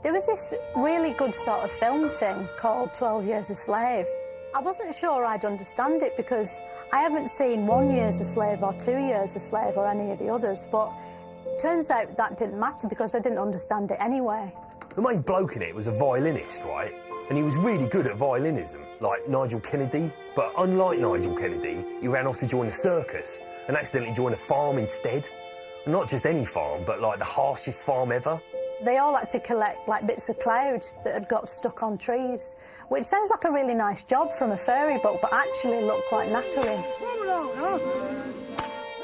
There was this really good sort of film thing called 12 Years a Slave. I wasn't sure I'd understand it because I haven't seen 1 Years a Slave or 2 Years a Slave or any of the others, but turns out that didn't matter because I didn't understand it anyway. The main bloke in it was a violinist, right? And he was really good at violinism, like Nigel Kennedy. But unlike Nigel Kennedy, he ran off to join a circus and accidentally joined a farm instead. Not just any farm, but like the harshest farm ever. They all had to collect like bits of cloud that had got stuck on trees, which sounds like a really nice job from a fairy book, but actually looked quite knackering.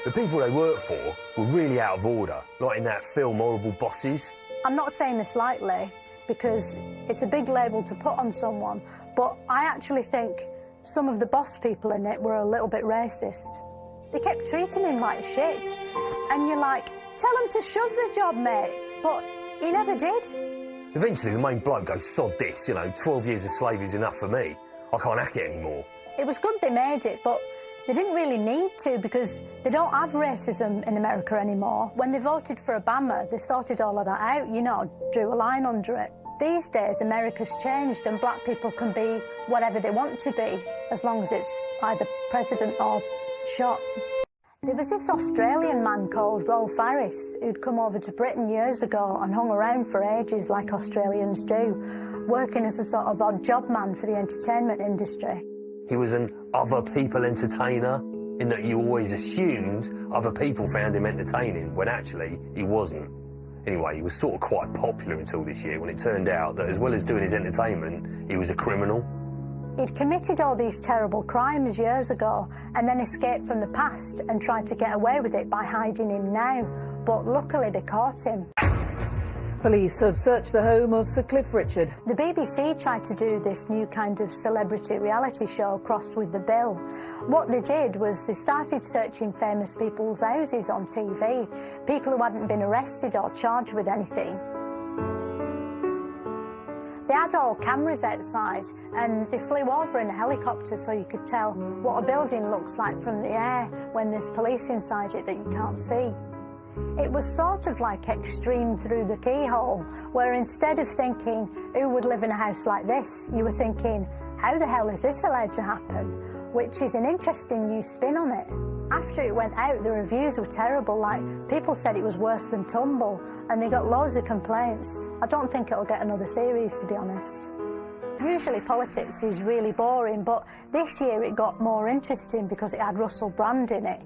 The people they worked for were really out of order, like in that film Horrible Bosses. I'm not saying this lightly, because it's a big label to put on someone, but I actually think some of the boss people in it were a little bit racist. They kept treating him like shit, and you're like, tell him to shove the job, mate, but he never did. Eventually the main bloke goes, sod this, 12 years a slave is enough for me. I can't hack it anymore. It was good they made it, but they didn't really need to because they don't have racism in America anymore. When they voted for Obama, they sorted all of that out, drew a line under it. These days, America's changed and black people can be whatever they want to be, as long as it's either president or shot. There was this Australian man called Rolf Harris who'd come over to Britain years ago and hung around for ages like Australians do, working as a sort of odd job man for the entertainment industry. He was an other people entertainer, in that you always assumed other people found him entertaining, when actually he wasn't. Anyway, he was sort of quite popular until this year, when it turned out that as well as doing his entertainment, he was a criminal. He'd committed all these terrible crimes years ago and then escaped from the past and tried to get away with it by hiding in now, but luckily they caught him. Police have searched the home of Sir Cliff Richard. The BBC tried to do this new kind of celebrity reality show, Cross with the Bill. What they did was they started searching famous people's houses on TV, people who hadn't been arrested or charged with anything. They had all cameras outside and they flew over in a helicopter so you could tell what a building looks like from the air when there's police inside it that you can't see. It was sort of like Extreme Through the Keyhole, where instead of thinking, who would live in a house like this, you were thinking, how the hell is this allowed to happen? Which is an interesting new spin on it. After it went out, the reviews were terrible, like people said it was worse than Tumble, and they got loads of complaints. I don't think it'll get another series, to be honest. Usually politics is really boring, but this year it got more interesting because it had Russell Brand in it.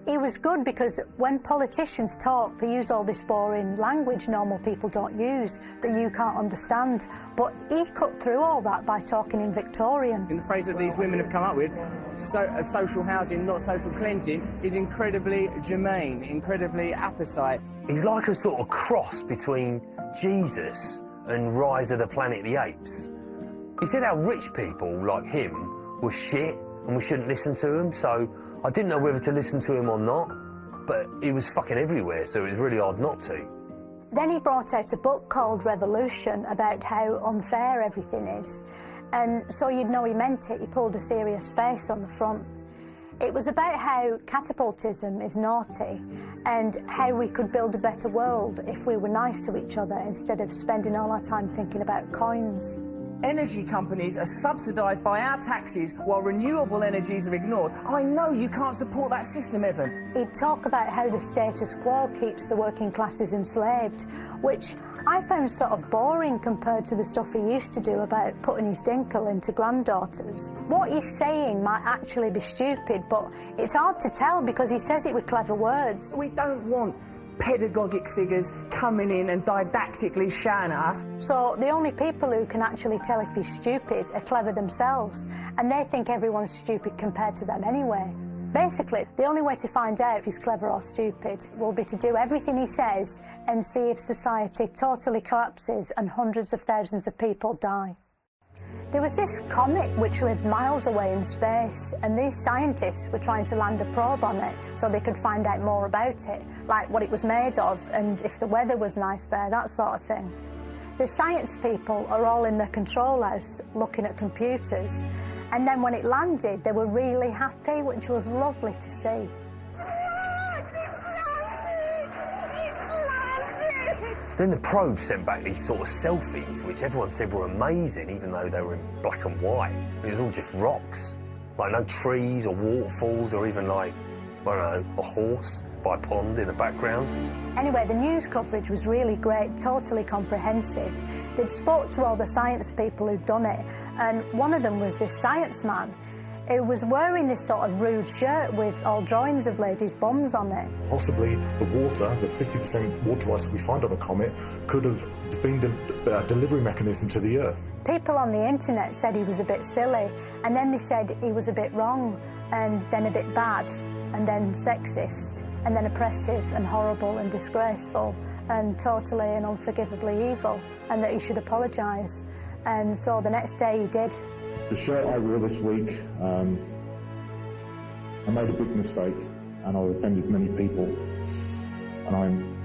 It was good because when politicians talk, they use all this boring language normal people don't use, that you can't understand. But he cut through all that by talking in Victorian. And the phrase that these women have come up with, social housing, not social cleansing, is incredibly germane, incredibly apposite. He's like a sort of cross between Jesus and Rise of the Planet of the Apes. He said how rich people like him were shit and we shouldn't listen to him, so I didn't know whether to listen to him or not, but he was fucking everywhere, so it was really hard not to. Then he brought out a book called Revolution about how unfair everything is, and so you'd know he meant it. He pulled a serious face on the front. It was about how catapultism is naughty and how we could build a better world if we were nice to each other instead of spending all our time thinking about coins. Energy companies are subsidised by our taxes while renewable energies are ignored. I know you can't support that system, Evan. He'd talk about how the status quo keeps the working classes enslaved, which I found sort of boring compared to the stuff he used to do about putting his dinkle into granddaughters. What he's saying might actually be stupid, but it's hard to tell because he says it with clever words. We don't want pedagogic figures coming in and didactically shouting at us. So the only people who can actually tell if he's stupid are clever themselves, and they think everyone's stupid compared to them anyway. Basically, the only way to find out if he's clever or stupid will be to do everything he says and see if society totally collapses and hundreds of thousands of people die. There was this comet which lived miles away in space, and these scientists were trying to land a probe on it so they could find out more about it, like what it was made of and if the weather was nice there, that sort of thing. The science people are all in their control house looking at computers, and then when it landed they were really happy, which was lovely to see. It's landed! It's landed! Then the probe sent back these sort of selfies, which everyone said were amazing, even though they were in black and white. It was all just rocks, like no trees or waterfalls or even like, I don't know, a horse by a pond in the background. Anyway, the news coverage was really great, totally comprehensive. They'd spoke to all the science people who'd done it, and one of them was this science man who was wearing this sort of rude shirt with all drawings of ladies' bums on it. Possibly the water, the 50% water ice we find on a comet, could have been a delivery mechanism to the Earth. People on the internet said he was a bit silly, and then they said he was a bit wrong, and then a bit bad, and then sexist, and then oppressive and horrible and disgraceful and totally and unforgivably evil, and that he should apologise. And so the next day he did. The shirt I wore this week, I made a big mistake and I offended many people, and I'm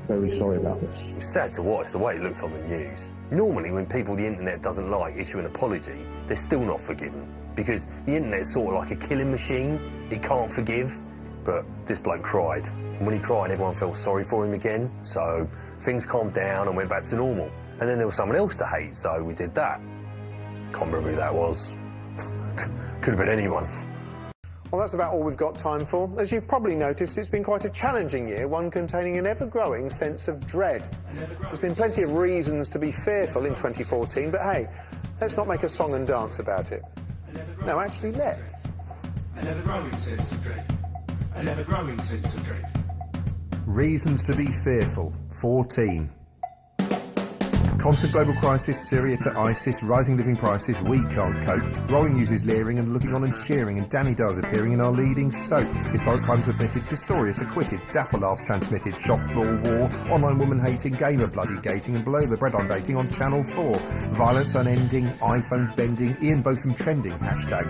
very sorry about this. It was sad to watch the way it looked on the news. Normally when people the internet doesn't like issue an apology, they're still not forgiven, because the internet's sort of like a killing machine. It can't forgive. But this bloke cried, and when he cried everyone felt sorry for him again, so things calmed down and went back to normal. And then there was someone else to hate, so we did that. Can't remember who that was. Could have been anyone. Well, that's about all we've got time for. As you've probably noticed, it's been quite a challenging year, one containing an ever-growing sense of dread. There's been plenty of reasons to be fearful in 2014, but hey, let's not make a song and dance about it. No, actually, let's. An ever-growing sense of dread. An ever-growing sense of dread. Reasons to be fearful, 14. Constant global crisis, Syria to ISIS, rising living prices, we can't cope. Rolling news is leering and looking on and cheering, and Danny Does appearing in our leading soap. Historic crimes admitted, Pistorius acquitted, dapper laughs transmitted, shop floor war, online woman hating, gamer bloody gating, and below the bread on dating on Channel 4. Violence unending, iPhones bending, Ian Botham trending, hashtag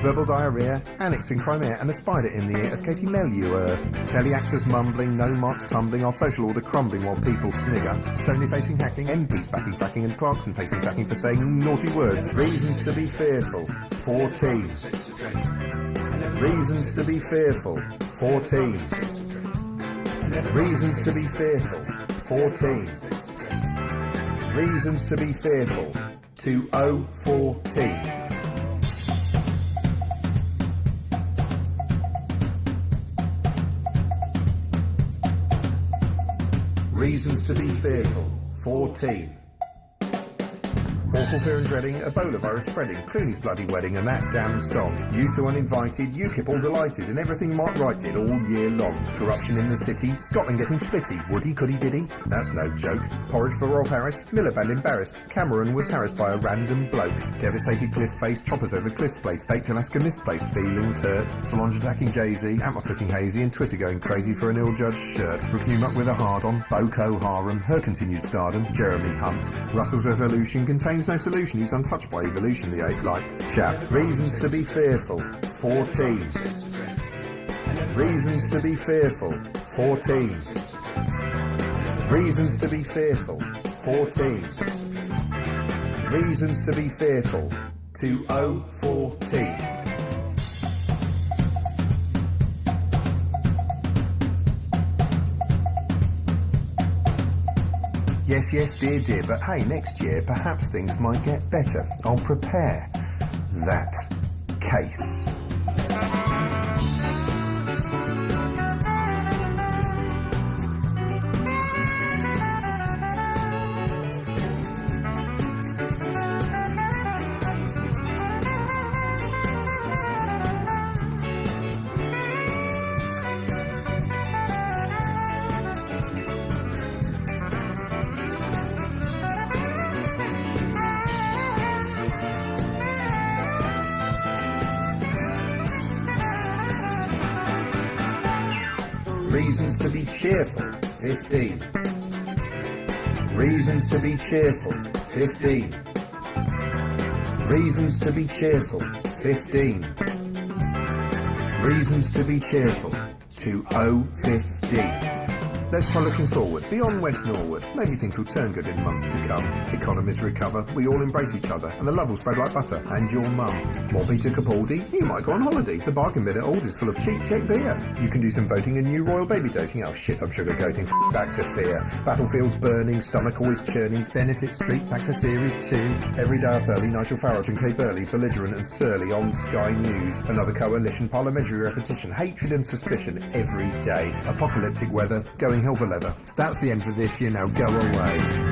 verbal diarrhea, annex in Crimea, and a spider in the ear of Katie Melua. Teleactors mumbling, no marks tumbling, our social order crumbling while people snigger. Sony facing hacking, MPs backing fracking, and Clarkson facing sacking for saying naughty words. Reasons to be fearful, 14. Reasons to be fearful, 14. Reasons to be fearful, 14. Reasons to be fearful, 2014. Reasons to be fearful, 14. Awful fear and dreading, Ebola virus spreading, Clooney's bloody wedding and that damn song. U2 uninvited, UKIP all delighted, and everything Mark Wright did all year long. Corruption in the city, Scotland getting splitty, Woody couldy diddy, that's no joke. Porridge for Rolf Harris, Miliband embarrassed, Cameron was harassed by a random bloke. Devastated cliff face, choppers over cliff's place, baked Alaska misplaced, feelings hurt. Solange attacking Jay-Z, Atmos looking hazy, and Twitter going crazy for an ill-judged shirt. Brooks Newmark with a hard-on, Boko Haram, her continued stardom, Jeremy Hunt. Russell's revolution contains no solution, he's untouched by evolution, the ape-like chap. Reasons to be fearful, 14. Reasons to be fearful, 14. Reasons to be fearful, 14. Reasons to be fearful, 2014. Yes, yes, dear, dear, but hey, next year, perhaps things might get better. I'll prepare that case. Reasons to be cheerful, 15. Reasons to be cheerful, 15. Reasons to be cheerful, 15. Reasons to be cheerful, 2015. Let's try looking forward, beyond West Norwood. Maybe things will turn good in months to come. economies recover, we all embrace each other, and the love will spread like butter. And your mum. More Peter Capaldi? You might go on holiday. The bargain bin at Aldi is full of cheap beer. You can do some voting and new royal baby dating. Oh shit, I'm sugarcoating. Back to fear. Battlefields burning, stomach always churning. Benefit Street back for Series 2. Every day up early, Nigel Farage and Kay Burley, belligerent and surly on Sky News. Another coalition, parliamentary repetition, hatred and suspicion every day. Apocalyptic weather, going hell for leather. That's the end for this year, now go away.